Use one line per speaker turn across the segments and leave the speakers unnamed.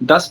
10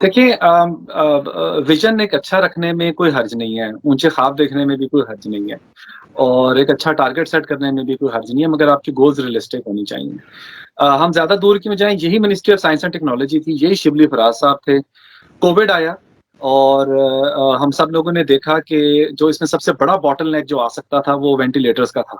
دیکھیے ویژن ایک اچھا رکھنے میں کوئی حرج نہیں ہے، اونچے خواب دیکھنے میں بھی کوئی حرج نہیں ہے، اور ایک اچھا ٹارگیٹ سیٹ کرنے میں بھی کوئی حرج نہیں ہے، مگر آپ کی گولز ریئلسٹک ہونی چاہیے۔ ہم زیادہ دور کی بجائے یہی ministry of science and technology تھی، یہی شبلی فراز صاحب تھے۔ کووڈ آیا اور ہم سب لوگوں نے دیکھا کہ جو اس میں سب سے بڑا باٹل نیک جو آ سکتا تھا وہ وینٹیلیٹرز کا تھا،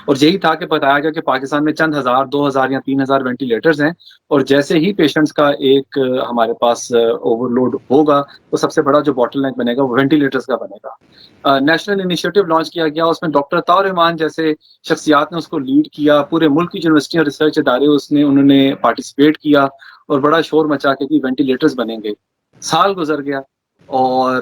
اور یہی تھا کہ بتایا گیا کہ پاکستان میں چند ہزار، 2000 یا 3000 وینٹیلیٹرز ہیں، اور جیسے ہی پیشنٹس کا ایک ہمارے پاس اوور لوڈ ہوگا تو سب سے بڑا جو باٹل نیک بنے گا وہ وینٹیلیٹرز کا بنے گا۔ نیشنل انیشیٹو لانچ کیا گیا، اس میں ڈاکٹر طاہر رحمان جیسے شخصیات نے اس کو لیڈ کیا، پورے ملک کی یونیورسٹیاں ریسرچ ادارے انہوں نے پارٹیسپیٹ کیا اور بڑا شور مچا کے وینٹیلیٹرز بنیں گے۔ سال گزر گیا اور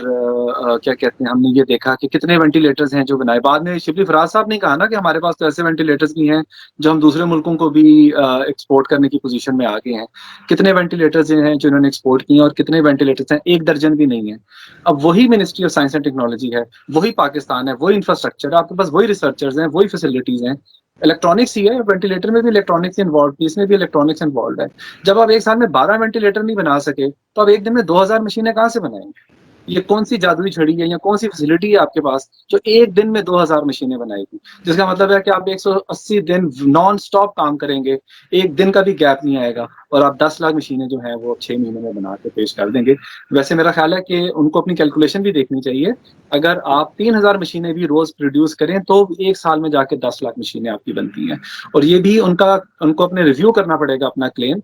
کیا کہتے ہیں، ہم نے یہ دیکھا کہ کتنے وینٹیلیٹرز ہیں جو بنائے۔ بعد میں شبلی فراز صاحب نے کہا نا کہ ہمارے پاس تو ایسے وینٹیلیٹرز بھی ہیں جو ہم دوسرے ملکوں کو بھی ایکسپورٹ کرنے کی پوزیشن میں آ گئے ہیں۔ کتنے وینٹیلیٹرز ہیں جو انہوں نے ایکسپورٹ کیے ہیں، اور کتنے وینٹیلیٹرز ہیں، 1 درجن بھی نہیں ہے۔ اب وہی ministry of science and technology ہے، وہی پاکستان ہے، وہی انفراسٹرکچر ہے، آپ کے پاس وہی ریسرچرز ہیں، وہی فیسلٹیز ہیں، الیکٹرانکس ہی ہے، وینٹیلیٹر میں بھی الیکٹرانکس انوالوڈ، اس میں بھی الیکٹرانکس انوالوڈ ہے۔ جب آپ ایک سال میں 12 وینٹیلیٹر نہیں بنا سکے تو آپ ایک دن میں 2000 مشینیں کہاں سے بنائیں گے؟ یہ کون سی جادوئی چھڑی ہے یا کون سی فیسلٹی ہے آپ کے پاس جو ایک دن میں 2000 مشینیں بنائے گی؟ جس کا مطلب ہے کہ آپ 180 دن نان سٹاپ کام کریں گے، ایک دن کا بھی گیپ نہیں آئے گا، اور آپ 10 لاکھ مشینیں جو ہیں وہ 6 مہینے میں بنا کے پیش کر دیں گے۔ ویسے میرا خیال ہے کہ ان کو اپنی کیلکولیشن بھی دیکھنی چاہیے، اگر آپ 3000 مشینیں بھی روز پروڈیوس کریں تو ایک سال میں جا کے 10 لاکھ مشینیں آپ کی بنتی ہیں۔ اور یہ بھی ان کو اپنے ریویو کرنا پڑے گا اپنا کلیم،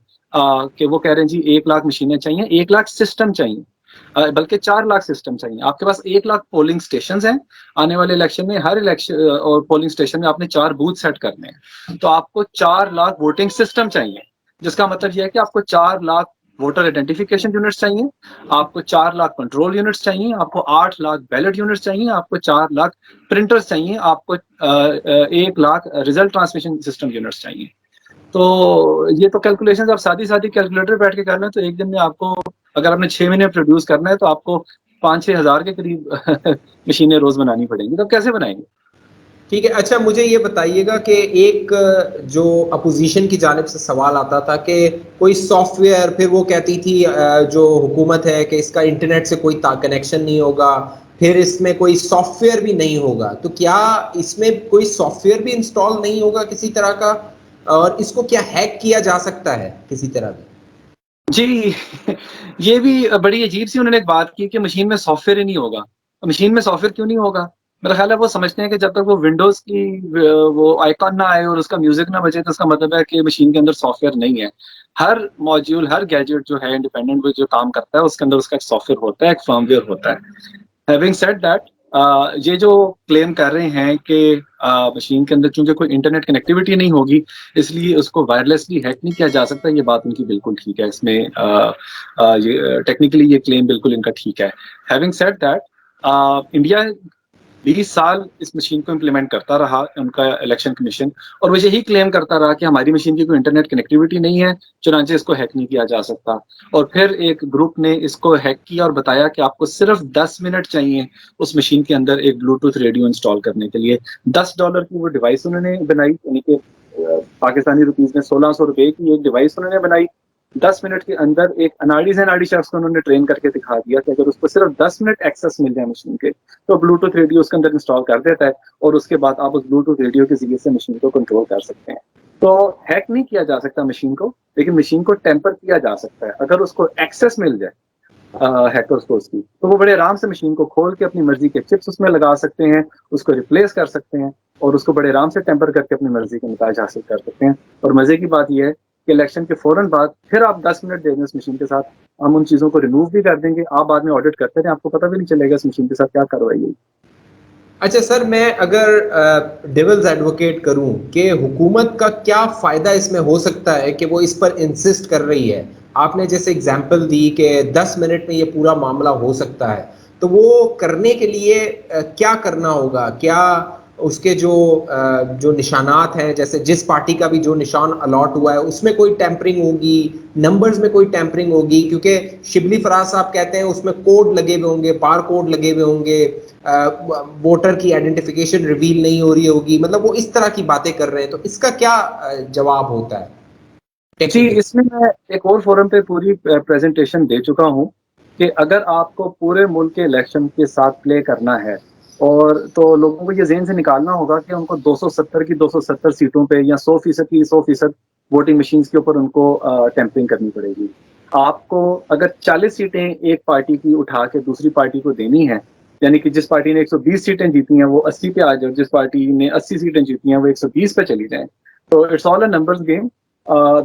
کہ وہ کہہ رہے ہیں جی 1 لاکھ مشینیں چاہیے، 1 لاکھ سسٹم چاہیے، بلکہ 4 لاکھ سسٹم چاہیے۔ آپ کے پاس 1 لاکھ پولنگ سٹیشنز ہیں، آنے والے الیکشن میں ہر الیکشن اور پولنگ سٹیشن میں آپ نے 4 بوتھ سیٹ کرنے ہیں، تو آپ کو 4 لاکھ ووٹنگ سسٹم چاہیے، جس کا مطلب یہ ہے کہ آپ کو 4 لاکھ ووٹر آئیڈینٹیفیکیشن یونٹس چاہیے، آپ کو 4 لاکھ کنٹرول یونٹس چاہیے، آپ کو 8 لاکھ بیلٹ یونٹس چاہیے، آپ کو 4 لاکھ پرنٹرز چاہیے، آپ کو 1 lakh result transmission system units چاہیے۔ تو یہ تو کیلکولیشن آپ سادی کیلکولیٹر بیٹھ کے کر لیں تو ایک دن میں آپ کو، اگر آپ نے 6 مہینے پروڈیوس کرنا ہے تو آپ کو 5-6 ہزار کے قریب مشینیں روز بنانی پڑیں گی، تو کیسے بنائیں گے؟
ٹھیک ہے، اچھا مجھے یہ بتائیے گا کہ ایک جو اپوزیشن کی جانب سے سوال آتا تھا کہ کوئی سافٹ ویئر، پھر وہ کہتی تھی جو حکومت ہے کہ اس کا انٹرنیٹ سے کوئی کنیکشن نہیں ہوگا، پھر اس میں کوئی سافٹ ویئر بھی نہیں ہوگا، تو کیا اس میں کوئی سافٹ ویئر بھی انسٹال نہیں ہوگا کسی طرح کا، اور اس کو کیا ہیک کیا جا سکتا ہے کسی طرح بھی؟
جی یہ بھی بڑی عجیب سی انہوں نے ایک بات کی کہ مشین میں سافٹ ویئر ہی نہیں ہوگا۔ مشین میں سافٹ ویئر کیوں نہیں ہوگا؟ میرا خیال ہے وہ سمجھتے ہیں کہ جب تک وہ ونڈوز کی وہ آئیکن نہ آئے اور اس کا میوزک نہ بجے تو اس کا مطلب ہے کہ مشین کے اندر سافٹ ویئر نہیں ہے۔ ہر موڈیول، ہر گیجٹ جو ہے انڈیپینڈنٹ جو کام کرتا ہے اس کے اندر اس کا ایک سافٹ ویئر ہوتا ہے، ایک فرم ویئر ہوتا ہے۔ ہیونگ سیڈ دیٹ، یہ جو کلیم کر رہے ہیں کہ مشین کے اندر چونکہ کوئی انٹرنیٹ کنیکٹیوٹی نہیں ہوگی اس لیے اس کو وائرلیسلی ہیک نہیں کیا جا سکتا، یہ بات ان کی بالکل ٹھیک ہے، اس میں ٹیکنیکلی یہ کلیم بالکل ان کا ٹھیک ہے۔ ہیونگ سیڈ دیٹ، انڈیا 20 سال اس مشین کو امپلیمنٹ کرتا رہا، ان کا الیکشن کمیشن، اور وہ یہی کلیم کرتا رہا کہ ہماری مشین کی کوئی انٹرنیٹ کنیکٹیوٹی نہیں ہے، چنانچہ اس کو ہیک نہیں کیا جا سکتا۔ اور پھر ایک گروپ نے اس کو ہیک کیا اور بتایا کہ آپ کو صرف 10 منٹ چاہیے اس مشین کے اندر ایک بلوٹوتھ ریڈیو انسٹال کرنے کے لیے۔ $10 کی وہ ڈیوائس انہوں نے بنائی، یعنی کہ پاکستانی روپیز میں 1600 روپے کی ایک ڈیوائس انہوں نے بنائی۔ 10 منٹ کے اندر ایک اناڑی سے اناڑی شخص کو انہوں نے ٹرین کر کے دکھا دیا کہ اگر اس کو صرف 10 منٹ ایکسس مل جائے مشین کے تو بلوٹوتھ ریڈیو اس کے اندر انسٹال کر دیتا ہے، اور اس کے بعد آپ اس بلوٹوتھ ریڈیو کے ذریعے سے مشین کو کنٹرول کر سکتے ہیں۔ تو ہیک نہیں کیا جا سکتا مشین کو، لیکن مشین کو ٹیمپر کیا جا سکتا ہے۔ اگر اس کو ایکسس مل جائے ہیکرز کو اس کی، تو وہ بڑے آرام سے مشین کو کھول کے اپنی مرضی کے چپس اس میں لگا سکتے ہیں، اس کو ریپلیس کر سکتے ہیں، اور اس کو بڑے آرام سے ٹیمپر کر کے اپنی مرضی کے نتائج حاصل کر سکتے ہیں۔ اور مزے کی بات یہ ہے کہ الیکشن کے فوراً بعد پھر آپ 10 منٹ دیں گے اس مشین کے ساتھ، ہم ان چیزوں کو ریموو بھی کر دیں گے، آپ بعد میں آڈٹ کرتے رہیں، آپ کو پتہ بھی نہیں چلے گا اس مشین کے ساتھ کیا کاروائی ہوئی۔
اچھا سر، میں اگر ڈیولز ایڈوکیٹ کروں کہ حکومت کا کیا فائدہ اس میں ہو سکتا ہے کہ وہ اس پر انسسٹ کر رہی ہے، آپ نے جیسے اگزامپل دی کہ 10 منٹ میں یہ پورا معاملہ ہو سکتا ہے، تو وہ کرنے کے لیے کیا کرنا ہوگا؟ کیا اس کے جو نشانات ہیں، جیسے جس پارٹی کا بھی جو نشان الاٹ ہوا ہے اس میں کوئی ٹیمپرنگ ہوگی، نمبرز میں کوئی ٹیمپرنگ ہوگی؟ کیونکہ شبلی فراز صاحب کہتے ہیں اس میں کوڈ لگے ہوئے ہوں گے، بار کوڈ لگے ہوئے ہوں گے، ووٹر کی آئیڈینٹیفیکیشن ریویل نہیں ہو رہی ہوگی، مطلب وہ اس طرح کی باتیں کر رہے ہیں، تو اس کا کیا جواب ہوتا ہے
جی
ٹیکنیکل؟
اس میں میں ایک اور فورم پہ پوری پریزنٹیشن دے چکا ہوں، کہ اگر آپ کو پورے ملک کے الیکشن کے ساتھ پلے کرنا ہے اور تو لوگوں کو یہ ذہن سے نکالنا ہوگا کہ ان کو 270 کی 270 سیٹوں پہ یا 100% کی 100% ووٹنگ مشینز کے اوپر ان کو ٹیمپرنگ کرنی پڑے گی. آپ کو اگر 40 سیٹیں ایک پارٹی کی اٹھا کے دوسری پارٹی کو دینی ہے، یعنی کہ جس پارٹی نے 120 سیٹیں جیتی ہیں وہ 80 پہ آ جائے، جس پارٹی نے 80 سیٹیں جیتی ہیں وہ 120 پہ چلی جائیں. تو it's all a numbers game.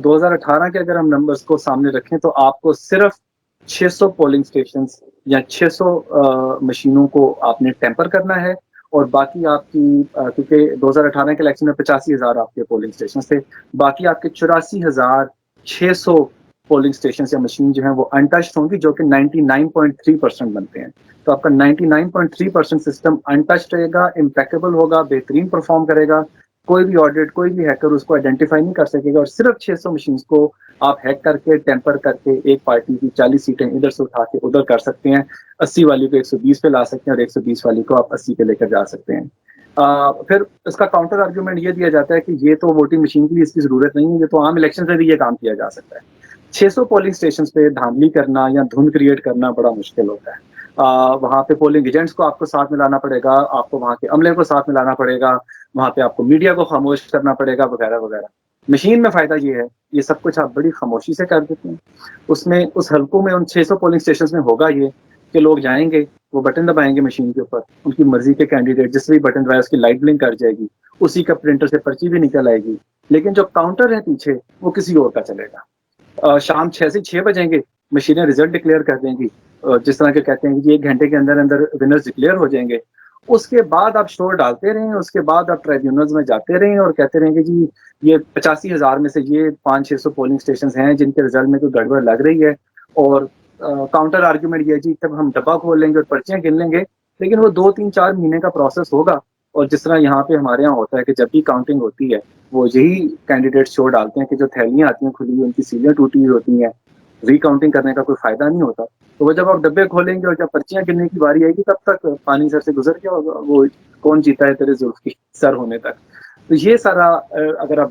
2018 کے اگر ہم نمبرز کو سامنے رکھیں تو آپ کو صرف 600 پولنگ اسٹیشنز یا 600 مشینوں کو آپ نے ٹیمپر کرنا ہے، اور باقی آپ کی کیونکہ 2018 کے الیکشن میں 85,000 آپ کے پولنگ اسٹیشن تھے، باقی آپ کے 84,600 پولنگ اسٹیشن یا مشین جو ہیں وہ انٹچڈ ہوں گی، جو کہ 99.3% بنتے ہیں. تو آپ کا 99.3% سسٹم انٹچڈ رہے گا، امپیکیبل ہوگا، بہترین پرفارم کرے گا. کوئی بھی آڈٹ، کوئی بھی ہیکر اس کو آئیڈینٹیفائی نہیں کر سکے گا، اور صرف 600 مشینز کو آپ ہیک کر کے ٹیمپر کر کے ایک پارٹی کی 40 سیٹیں ادھر سے اٹھا کے ادھر کر سکتے ہیں. 80 والی کو 120 پہ لا سکتے ہیں اور 120 والی کو آپ 80 پہ لے کر جا سکتے ہیں. پھر اس کا کاؤنٹر آرگومنٹ یہ دیا جاتا ہے کہ یہ تو ووٹنگ مشین کی اس کی ضرورت نہیں ہے، یہ تو عام الیکشن سے بھی یہ کام کیا جا سکتا ہے. 600 پولنگ اسٹیشن پہ دھاندلی کرنا یا دھند کریٹ کرنا بڑا مشکل ہوتا ہے. وہاں پہ پولنگ ایجنٹس کو آپ کو ساتھ ملانا پڑے گا، آپ کو وہاں کے عملے کو ساتھ ملانا پڑے گا، وہاں پہ آپ کو میڈیا کو خاموش کرنا پڑے گا، وغیرہ وغیرہ. مشین میں فائدہ یہ ہے، یہ سب کچھ آپ بڑی خاموشی سے کر دیتے ہیں. اس میں اس حلقوں میں ان 600 پولنگ اسٹیشن میں ہوگا یہ کہ لوگ جائیں گے، وہ بٹن دبائیں گے مشین کے اوپر، ان کی مرضی کے کینڈیڈیٹ جس بھی بٹن دبائے اس کی لائٹ بلنک کر جائے گی، اسی کا پرنٹر سے پرچی بھی نکل آئے گی. لیکن جو کاؤنٹر ہے پیچھے وہ کسی اور کا چلے گا. شام 6 سے 6 بجیں گے، مشینیں رزلٹ ڈکلیئر کر دیں گی، جس طرح کے کہتے ہیں کہ 1 گھنٹے کے اندر اندر ونرز ڈکلیئر ہو جائیں گے. اس کے بعد آپ شور ڈالتے رہیں، اس کے بعد آپ ٹرائیبیونلز میں جاتے رہیں اور کہتے رہیں کہ جی یہ 85,000 میں سے یہ 500-600 پولنگ اسٹیشنز ہیں جن کے رزلٹ میں کوئی گڑبڑ لگ رہی ہے. اور کاؤنٹر آرگومنٹ یہ جی تب ہم ڈبہ کھول لیں گے اور پرچیاں گن لیں گے. لیکن وہ 2-3-4 مہینے کا پروسیس ہوگا، اور جس طرح یہاں پہ ہمارے یہاں ہوتا ہے کہ جب بھی کاؤنٹنگ ہوتی ہے وہ یہی کینڈیڈیٹ شور ڈالتے ہیں کہ جو تھیلیاں آتی ہیں کھلی ہوئی ان کی سیلیاں ٹوٹی ہوئی ہوتی ہیں، ری کاؤنٹنگ کرنے کا کوئی فائدہ نہیں ہوتا. تو وہ جب آپ ڈبے کھولیں گے اور جب پرچیاں گننے کی باری آئے گی تب تک پانی سر سے گزر گیا ہوگا، وہ کون جیتا ہے تیرے زلف کی سر ہونے تک. تو یہ سارا اگر آپ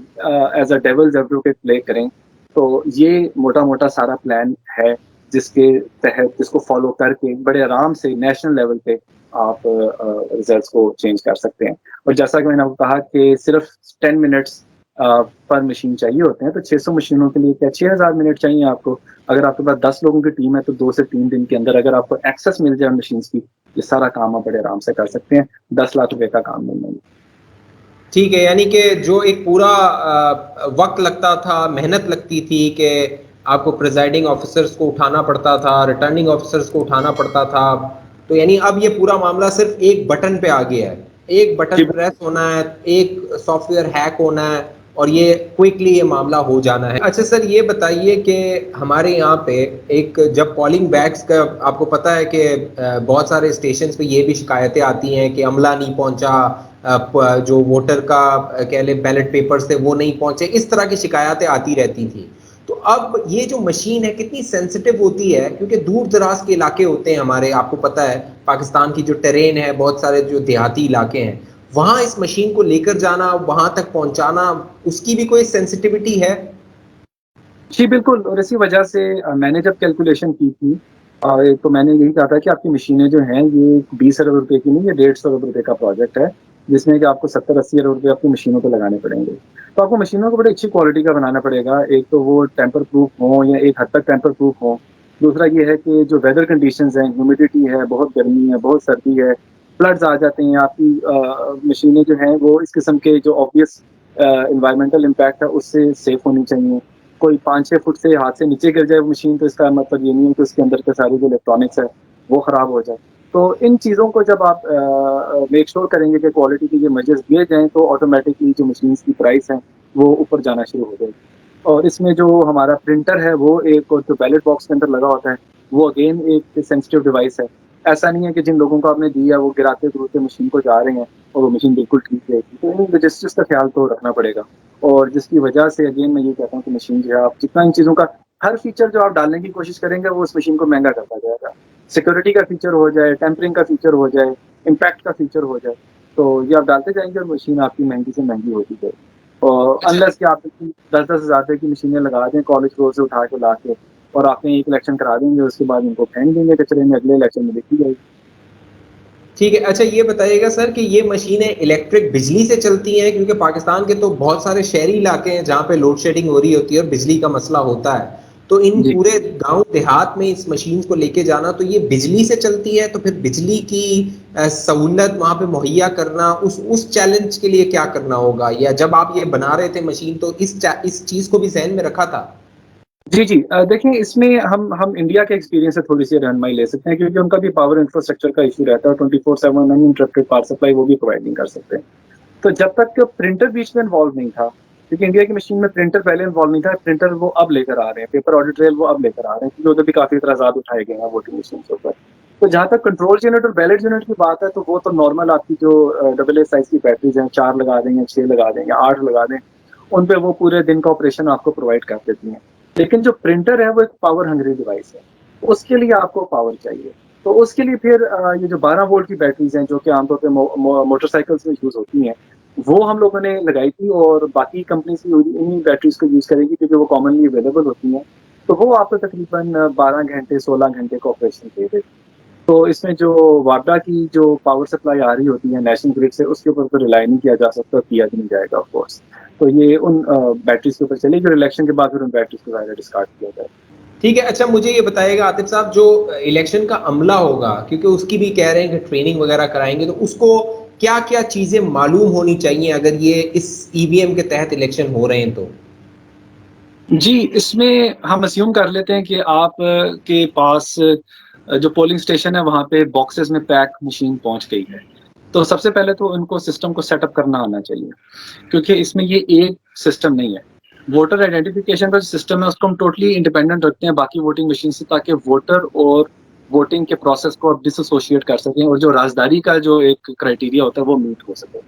ایز اے ڈیولز ایڈوکیٹ پلے کریں تو یہ موٹا موٹا سارا پلان ہے جس کے تحت جس کو فالو کر کے بڑے آرام سے نیشنل لیول پہ آپ ریزلٹس کو چینج کر سکتے ہیں. اور جیسا کہ میں نے آپ کو کہا کہ صرف 10 منٹس پر مشین چاہیے ہوتے ہیں، تو 600 مشینوں کے لیے کیا 6,000 منٹ چاہیے آپ کو. اگر آپ کے پاس 10 لوگوں کی ٹیم ہے تو 2 سے 3 دن کے اندر اگر آپ کو ایکسیس مل جائے مشینز کی، یہ سارا کام آپ بڑے آرام سے کر سکتے ہیں. 10 لاکھ روپے کا کام نہیں ہے.
ٹھیک ہے، یعنی کہ جو ایک پورا وقت لگتا تھا، محنت لگتی تھی کہ آپ کو پریزائڈنگ آفیسرز کو اٹھانا پڑتا تھا، ریٹرننگ آفیسرز کو اٹھانا پڑتا تھا، تو یعنی اب یہ پورا معاملہ صرف ایک بٹن پہ آ گیا ہے. ایک بٹن پریس ہونا ہے، ایک سافٹ ویئر ہیک ہونا ہے اور یہ کوئکلی یہ معاملہ ہو جانا ہے. اچھا سر، یہ بتائیے کہ ہمارے یہاں پہ ایک جب پولنگ بیگس کا آپ کو پتہ ہے کہ بہت سارے اسٹیشنز پہ یہ بھی شکایتیں آتی ہیں کہ عملہ نہیں پہنچا، جو ووٹر کا کہہ لیں بیلٹ پیپرز تھے وہ نہیں پہنچے، اس طرح کی شکایتیں آتی رہتی تھیں. تو اب یہ جو مشین ہے کتنی سینسٹیو ہوتی ہے، کیونکہ دور دراز کے علاقے ہوتے ہیں ہمارے، آپ کو پتہ ہے پاکستان کی جو ٹرین ہے، بہت سارے جو دیہاتی علاقے ہیں، وہاں اس مشین کو لے کر جانا، وہاں تک پہنچانا، اس کی بھی کوئی سینسٹیوٹی ہے؟
جی بالکل. اور اسی وجہ سے میں نے جب کیلکولیشن کی تھی تو میں نے یہی کہا تھا کہ آپ کی مشینیں جو ہیں یہ 20 ارب روپے کی نہیں، یہ 150 ارب روپے کا پروجیکٹ ہے جس میں کہ آپ کو 70-80 ارب روپے آپ کی مشینوں کو لگانے پڑیں گے. تو آپ کو مشینوں کو بڑی اچھی کوالٹی کا بنانا پڑے گا. ایک تو وہ ٹیمپر پروف ہوں یا ایک حد تک ٹیمپر پروف ہوں. دوسرا یہ ہے کہ جو ویدر کنڈیشنز ہیں، ہیومیڈیٹی ہے، بہت گرمی ہے، بہت سردی ہے، فلڈز آ جاتے ہیں، آپ کی مشینیں جو ہیں وہ اس قسم کے جو آبویس انوائرمنٹل امپیکٹ ہے اس سے سیف ہونی چاہیے. کوئی 5-6 فٹ سے ہاتھ سے نیچے گر جائے وہ مشین تو اس کا مطلب یہ نہیں ہے کہ اس کے اندر کے ساری جو الیکٹرانکس ہے وہ خراب ہو جائے. تو ان چیزوں کو جب آپ میک شور کریں گے کہ کوالٹی کے یہ میجرز دیے جائیں تو آٹومیٹکلی جو مشینز کی پرائس ہیں وہ اوپر جانا شروع ہو جائے گی. اور اس میں جو ہمارا پرنٹر ہے وہ ایک جو بیلٹ باکس کے اندر لگا ہوتا ہے وہ اگین ایک سینسٹیو ڈیوائس ہے. ایسا نہیں ہے کہ جن لوگوں کو آپ نے دیا وہ گراتے گروتے مشین کو جا رہے ہیں اور وہ مشین بالکل ٹھیک رہے گی. تو ان رجسٹرز کا خیال تو رکھنا پڑے گا، اور جس کی وجہ سے اگین میں یہ کہتا ہوں کہ مشین جو ہے آپ جتنا ان چیزوں کا ہر فیچر جو آپ ڈالنے کی کوشش کریں گے وہ اس مشین کو مہنگا کرتا جائے گا. سیکورٹی کا فیچر ہو جائے، ٹیمپرنگ کا فیچر ہو جائے، امپیکٹ کا فیچر ہو جائے، تو یہ آپ ڈالتے جائیں گے اور مشین آپ کی مہنگی سے مہنگی ہوتی جائے گی. اور انلیس کہ آپ 10-10 ہزار کی مشینیں لگا دیں کالج روڈ سے اٹھا کے لا کے اور آپ نے ایک الیکشن کرا دیں گے, اس کے بعد ان کو پھینک دیں گے کچرے میں, اگلے الیکشن میں دیکھی جائے گی.
ٹھیک ہے. اچھا یہ بتائیے گا سر کہ یہ مشینیں الیکٹرک بجلی سے چلتی ہیں, کیونکہ پاکستان کے تو بہت سارے شہری علاقے ہیں جہاں پہ لوڈ شیڈنگ ہو رہی ہوتی ہے اور بجلی کا مسئلہ ہوتا ہے, تو ان
جی
پورے گاؤں دیہات میں اس مشین کو لے کے جانا, تو یہ بجلی سے چلتی ہے, تو پھر بجلی کی سہولت وہاں پہ مہیا کرنا, اس چیلنج کے لیے کیا کرنا ہوگا, یا جب آپ یہ بنا رہے تھے مشین تو اس چیز کو بھی ذہن میں رکھا تھا؟
جی جی, دیکھیں اس میں ہم انڈیا کے ایکسپیرینس سے تھوڑی سی رہنمائی لے سکتے ہیں, کیونکہ ان کا بھی پاور انفراسٹرکچر کا ایشو رہتا ہے, 24/7 انٹرپٹیڈ پاور سپلائی وہ بھی پرووائڈ نہیں کر سکتے. تو جب تک پرنٹر بیچ میں انوالو نہیں تھا, کیونکہ انڈیا کی مشین میں پرنٹر پہلے انوالو نہیں تھا, پرنٹر وہ اب لے کر آ رہے ہیں, پیپر آڈٹ ٹریل وہ اب لے کر آ رہے ہیں, کیونکہ ادھر بھی کافی اعتراضات اٹھائے گئے ہیں ووٹنگ مشین کے اوپر. تو جہاں تک کنٹرول یونٹ اور بیلٹ یونٹ کی بات ہے, تو وہ تو نارمل آپ کی جو ڈبل اے سائز کی بیٹریز ہیں, 4 لگا دیں یا 6 لگا دیں یا 8 لگا دیں, ان پہ وہ پورے دن کا آپریشن آپ کو پرووائڈ کر دیتی ہیں. لیکن جو پرنٹر ہے وہ ایک پاور ہنگری ڈیوائس ہے, اس کے لیے آپ کو پاور چاہیے. تو اس کے لیے پھر یہ جو 12 وولٹ کی بیٹریز ہیں, جو کہ عام طور پہ موٹر سائیکلس میں یوز ہوتی ہیں, وہ ہم لوگوں نے لگائی تھی, اور باقی کمپنیز بھی انہیں بیٹریز کو یوز کریں گی کیونکہ وہ کامنلی اویلیبل ہوتی ہیں. تو وہ آپ کو تقریباً 12 گھنٹے 16 گھنٹے کا آپریشن دے دیتی. تو اس میں جو واپڈا کی جو پاور سپلائی آ رہی ہوتی ہے نیشنل گرڈ سے, اس کے اوپر تو ریلائی نہیں کیا جا سکتا, کیا بھی نہیں جائے گا آف کورس. تو یہ ان بیٹریز کے اوپر چلے گی, الیکشن کے بعد پھر ان بیٹریز کو ظاہر ڈسکارڈ کیا جائے.
ٹھیک ہے. اچھا مجھے یہ بتائیے گا عاطف صاحب, جو الیکشن کا عملہ ہوگا, کیونکہ اس کی بھی کہہ رہے ہیں کہ ٹریننگ وغیرہ کرائیں گے, تو اس کو کیا کیا چیزیں معلوم ہونی چاہیے اگر یہ اس ای وی ایم کے تحت الیکشن ہو رہے ہیں تو؟
جی, اس میں ہم اسیوم کر لیتے ہیں کہ آپ کے پاس جو پولنگ اسٹیشن ہے وہاں پہ باکسز میں پیک مشین پہنچ گئی ہے. تو سب سے پہلے تو ان کو سسٹم کو سیٹ اپ کرنا آنا چاہیے, کیونکہ اس میں یہ ایک سسٹم نہیں ہے. ووٹر آئیڈینٹیفیکیشن کا جو سسٹم ہے اس کو ہم ٹوٹلی انڈیپینڈنٹ رکھتے ہیں باقی ووٹنگ مشین سے, تاکہ ووٹر اور ووٹنگ کے پروسیس کو ڈس ایسوسیٹ کر سکیں, اور جو رازداری کا جو ایک کرائٹیریا ہوتا ہے وہ میٹ ہو سکے.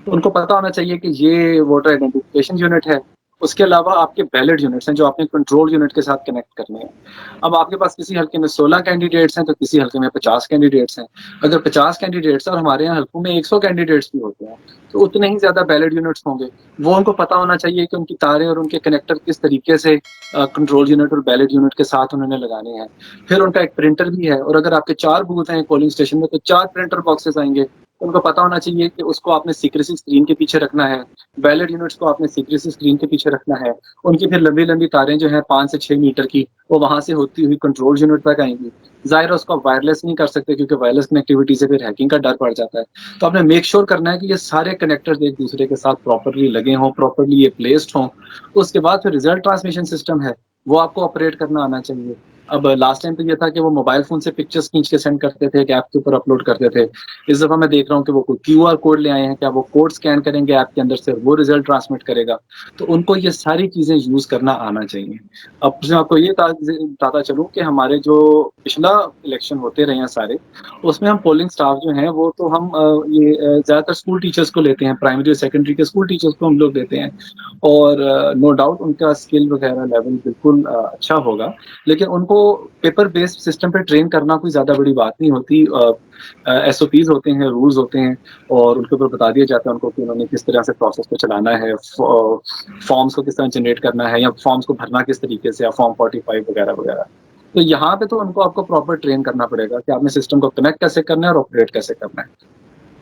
تو ان کو پتا ہونا چاہیے کہ یہ ووٹر آئیڈینٹیفیکیشن یونٹ ہے. اس کے علاوہ آپ کے بیلٹ یونٹس ہیں جو آپ نے کنٹرول یونٹ کے ساتھ کنیکٹ کرنے ہیں. اب آپ کے پاس کسی حلقے میں 16 کینڈیڈیٹس ہیں تو کسی حلقے میں 50 کینڈیڈیٹس ہیں. اگر 50 کینڈیڈیٹس ہیں اور ہمارے یہاں حلقوں میں 100 کینڈیڈیٹس بھی ہوتے ہیں, تو اتنے ہی زیادہ بیلٹ یونٹس ہوں گے. وہ ان کو پتا ہونا چاہیے کہ ان کی تاریں اور ان کے کنیکٹر کس طریقے سے کنٹرول یونٹ اور بیلٹ یونٹ کے ساتھ انہوں نے لگانے ہیں. پھر ان کا ایک پرنٹر بھی ہے, اور اگر آپ کے 4 بوتھ ہیں پولنگ اسٹیشن میں, تو 4 پرنٹر باکسز آئیں گے. ان کو پتا ہونا چاہیے کہ اس کو آپ نے سیکریسی اسکرین کے پیچھے رکھنا ہے, بیلٹ یونٹس کو آپ نے سیکریسی اسکرین کے پیچھے رکھنا ہے. ان کی پھر لمبی لمبی تاریں جو ہیں 5 سے 6 میٹر کی, وہ وہاں سے ہوتی ہوئی کنٹرول یونٹ تک آئیں گی. ظاہر ہے اس کو وائرلیس نہیں کر سکتے, کیونکہ وائرلیس کنیکٹیوٹی سے پھر ہیکنگ کا ڈر پڑ جاتا ہے. تو آپ نے میک شیور کرنا ہے کہ یہ سارے کنیکٹرز ایک دوسرے کے ساتھ پراپرلی لگے ہوں, پراپرلی یہ پلیسڈ ہوں. اس کے بعد پھر ریزلٹ ٹرانسمیشن سسٹم ہے, وہ آپ کو آپریٹ کرنا آنا چاہیے. اب لاسٹ ٹائم تو یہ تھا کہ وہ موبائل فون سے پکچرز کھینچ کے سینڈ کرتے تھے, کہ ایپ کے اوپر اپلوڈ کرتے تھے. اس دفعہ میں دیکھ رہا ہوں کہ وہ کوئی کیو آر کوڈ لے آئے ہیں, کیا وہ کوڈ اسکین کریں گے ایپ کے اندر سے, وہ ریزلٹ ٹرانسمٹ کرے گا. تو ان کو یہ ساری چیزیں یوز کرنا آنا چاہیے. اب میں آپ کو یہ بتاتا چلوں کہ ہمارے جو پچھلا الیکشن ہوتے رہے ہیں سارے, اس میں ہم پولنگ سٹاف جو ہیں وہ تو ہم یہ زیادہ تر اسکول ٹیچرز کو لیتے ہیں, پرائمری اور سیکنڈری کے اسکول ٹیچرز کو ہم لوگ لیتے ہیں. اور نو ڈاؤٹ ان کا اسکل وغیرہ لیول بالکل اچھا ہوگا, لیکن ان کو پیپر بیسڈ سسٹم پہ ٹرین کرنا کوئی زیادہ بڑی بات نہیں ہوتی. ایس او پیز ہوتے ہیں, رولز ہوتے ہیں, اور ان کے اوپر بتا دیا جاتا ہے ان کو کہ انہوں نے کس طرح سے پروسیس کو چلانا ہے, فارمس کو کس طرح جنریٹ کرنا ہے, یا فارمس کو بھرنا کس طریقے سے, یا فارم 45 وغیرہ وغیرہ. تو یہاں پہ تو ان کو آپ کو پراپر ٹرین کرنا پڑے گا کہ آپ نے سسٹم کو کنیکٹ کیسے کرنا ہے اور آپریٹ کیسے کرنا ہے.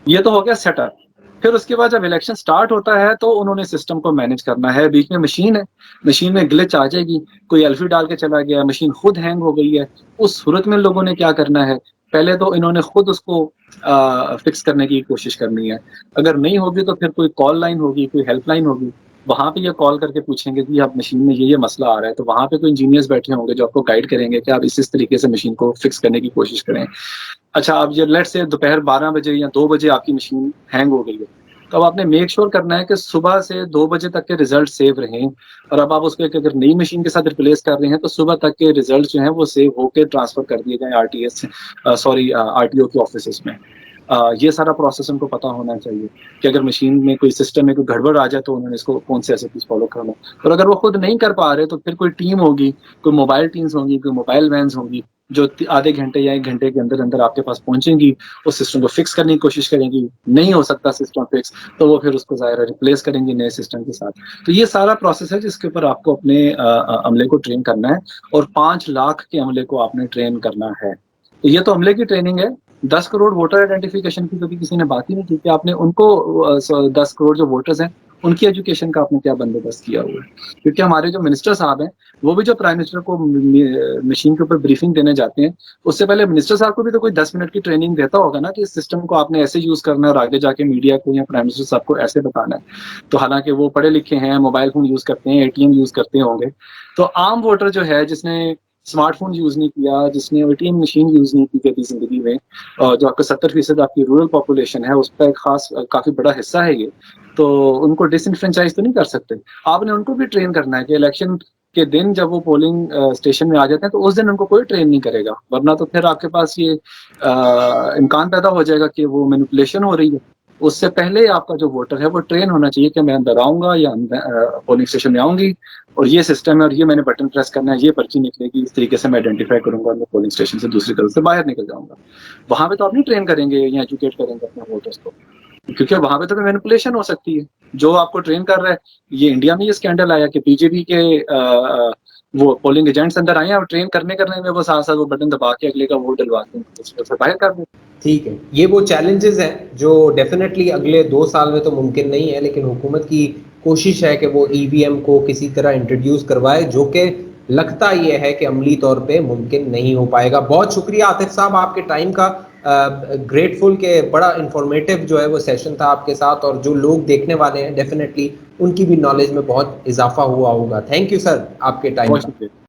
یہ تو ہو گیا سیٹ اپ. پھر اس کے بعد جب الیکشن سٹارٹ ہوتا ہے تو انہوں نے سسٹم کو مینیج کرنا ہے. بیچ میں مشین ہے, مشین میں گلچ آ جائے گی, کوئی ایلفی ڈال کے چلا گیا, مشین خود ہینگ ہو گئی ہے. اس صورت میں لوگوں نے کیا کرنا ہے, پہلے تو انہوں نے خود اس کو فکس کرنے کی کوشش کرنی ہے. اگر نہیں ہوگی تو پھر کوئی کال لائن ہوگی, کوئی ہیلپ لائن ہوگی, وہاں پہ یہ کال کر کے پوچھیں گے کہ آپ مشین میں یہ مسئلہ آ رہا ہے. تو وہاں پہ کوئی انجینئرز بیٹھے ہوں گے جو آپ کو گائڈ کریں گے کہ آپ اس طریقے سے مشین کو فکس کرنے کی کوشش کریں. اچھا, اب یہ لیٹ سے دوپہر 12 بجے یا 2 بجے آپ کی مشین ہینگ ہو گئی ہے, تو اب آپ نے میک شیور کرنا ہے کہ صبح سے 2 بجے تک کے ریزلٹ سیو رہیں. اور اب آپ اس کو اگر نئی مشین کے ساتھ ریپلیس کر رہے ہیں تو صبح تک کے ریزلٹ جو ہیں وہ سیو ہو کے ٹرانسفر کر دیے جائیں آر ٹی او کے آفیسز میں. یہ سارا پروسیس ان کو پتا ہونا چاہیے کہ اگر مشین میں کوئی سسٹم میں کوئی گڑبڑ آ جائے تو انہوں نے اس کو کون سے ایسے چیز فالو کرنا ہے. اور اگر وہ خود نہیں کر پا رہے تو پھر کوئی ٹیم ہوگی, کوئی موبائل ٹیمز ہوں گی, کوئی موبائل وینز ہوں گی, جو آدھے گھنٹے یا 1 گھنٹے کے اندر اندر آپ کے پاس پہنچیں گی، اس سسٹم کو فکس کرنے کی کوشش کریں گی. نہیں ہو سکتا سسٹم فکس تو وہ پھر اس کو ظاہر ہے ریپلیس کریں گی نئے سسٹم کے ساتھ. تو یہ سارا پروسیس ہے جس کے اوپر آپ کو اپنے عملے کو ٹرین کرنا ہے، اور 5 لاکھ کے عملے کو آپ نے ٹرین کرنا ہے. تو یہ تو عملے کی ٹریننگ ہے. 10 کروڑ ووٹر آئیڈینٹیفیکیشن کی کبھی کسی نے بات ہی نہیں کی کہ آپ نے ان کو 10 کروڑ جو ووٹرز ہیں ان کی ایجوکیشن کا آپ نے کیا بندوبست کیا ہوا ہے. کیونکہ ہمارے جو منسٹر صاحب ہیں وہ بھی جو پرائم منسٹر کو مشین کے اوپر بریفنگ دینے جاتے ہیں، اس سے پہلے منسٹر صاحب کو بھی تو کوئی 10 منٹ کی ٹریننگ دیتا ہوگا نا کہ اس سسٹم کو آپ نے ایسے یوز کرنا ہے اور آگے جا کے میڈیا کو یا پرائم منسٹر صاحب کو ایسے بتانا ہے. تو حالانکہ وہ پڑھے لکھے ہیں، موبائل فون یوز کرتے ہیں، ATM یوز کرتے ہوں گے. تو عام ووٹر جو ہے جس نے اسمارٹ فون یوز نہیں کیا، جس نے ATM مشین یوز نہیں کی کبھی زندگی میں، جو آپ کا 70% آپ کی رورل پاپولیشن ہے، اس کا ایک خاص کافی بڑا حصہ ہے یہ. تو ان کو ڈس انفرینچائز تو نہیں کر سکتے. آپ نے ان کو بھی ٹرین کرنا ہے کہ الیکشن کے دن جب وہ پولنگ اسٹیشن میں آ جاتے ہیں تو اس دن ان کو کوئی ٹرین نہیں کرے گا، ورنہ تو پھر آپ کے پاس یہ امکان پیدا ہو جائے گا کہ وہ مینیپولیشن ہو رہی ہے. اس سے پہلے آپ کا جو ووٹر ہے وہ ٹرین ہونا چاہیے کہ میں اندر آؤں گا یا پولنگ اسٹیشن میں آؤں گی اور یہ سسٹم ہے اور یہ میں نے بٹن پریس کرنا ہے، یہ پرچی نکلے گی، اس طریقے سے میں آئیڈینٹیفائی کروں گا اور میں پولنگ اسٹیشن سے دوسری طرف سے باہر نکل جاؤں گا. وہاں پہ تو آپ نہیں ٹرین کریں گے یا ایجوکیٹ کریں گے اپنے ووٹرس کو، کیونکہ وہاں پہ تو مینیپولیشن ہو سکتی ہے. جو آپ کو ٹرین کر رہا ہے، یہ انڈیا میں یہ اسکینڈل آیا کہ BJP کے وہ پولنگ ایجنٹس اندر آئے ہیں اور ٹرین کرنے میں وہ ساتھ ساتھ وہ بٹن دبا کے اگلے کا ووٹ ڈلواتے ہیں، اس سے باہر کر دیں.
ٹھیک ہے، یہ وہ چیلنجز ہیں جو ڈیفینیٹلی اگلے 2 سال میں تو ممکن نہیں ہے، لیکن حکومت کی کوشش ہے کہ وہ EVM کو کسی طرح انٹروڈیوس کروائے، جو کہ لگتا یہ ہے کہ عملی طور پہ ممکن نہیں ہو پائے گا. بہت شکریہ عاطف صاحب آپ کے ٹائم کا، گریٹفل کہ بڑا انفارمیٹیو جو ہے وہ سیشن تھا آپ کے ساتھ، اور جو لوگ دیکھنے والے ہیں ڈیفینیٹلی ان کی بھی نالج میں بہت اضافہ ہوا ہوگا. تھینک یو سر آپ کے ٹائم
بہت
کا.
شکریہ.